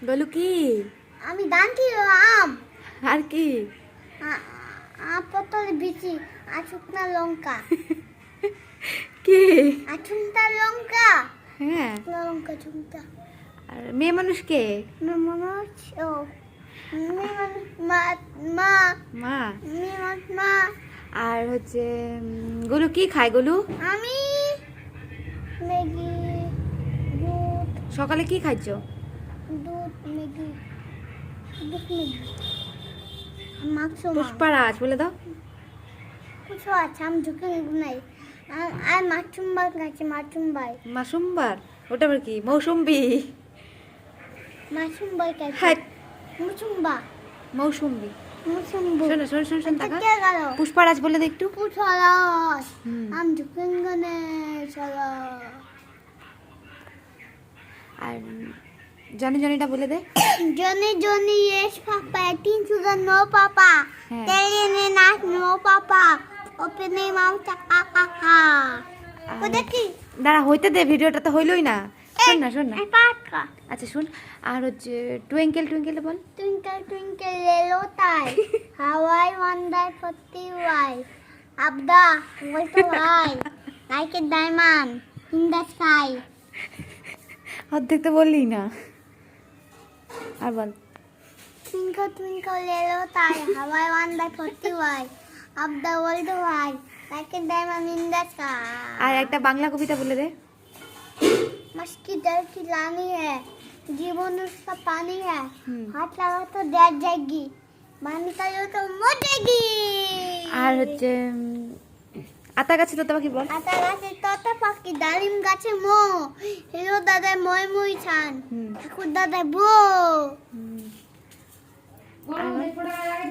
বলো কি? আমি দান্তি আম আর কি? পটল বিচি শুকনা লঙ্কা কি? শুকনা লঙ্কা হ্যাঁ। শুকনা লঙ্কা শুকনা আর মেয়ে মানুষ কে? মানুষ ও মেয়ে মানুষ মা মা মা। মেয়ে মানুষ মা। আর হচ্ছে গোলু কি খায় গোলু? আমি ম্যাগি দুধ সকালে কি খাইছ? দুধ ম্যাগি দুধ ম্যাগি মাংস পুষ্পারাজ বলে দাও। কিছু আছে আমি ঢুকে নাই আর মাছুম্বার খাচ্ছি মাছুম্বাই মাসুমবার? ওটা আবার কি? মৌসুম্বি। মাছুম্বাই খাচ্ছি হ্যাঁ, মুচুম্বা মৌসুম্বি। মুচুম্বু শোনো শোনো শোনো শোনো টাকা। কে গেল পুষ্পারাজ বলে দে একটু। পুষারাস হুম। আমি ঢুকে গনে চলো আর জনি জনিটা বলে দে। Johnny Johnny yes papa 3 sugar no papa হ্যাঁ। তেলে নাচ no papa ওপেনে মাউ চাকা কাকা ও দেখি দাঁড়া হইতে দে, ভিডিওটা তো হইলই না। শোন না শোন না। পাকা আচ্ছা শোন, আর হচ্ছে twinkle twinkle ball. twinkle twinkle little star how I wonder for the why abda what to high like a diamond in the sky অর্ধেক তো বললি না, আর বল। twinkle twinkle little star how I wonder for the why of the world why like a diamond in the R sky একটা বাংলা কবিতা বলে দে। मस्की डर की लानी है जीवन उसका पानी है हम्म। हाथ लगा तो डर जाएगी बाहर निकालो तो मर जाएगी আর হচ্ছে আতা গাছে তোতা পাখি বল। আতা গাছে তোতা পাখি ডালিম গাছে মো হিরো দাদা মই মই ছান হুম। ঠাকুর দাদা বো হুম।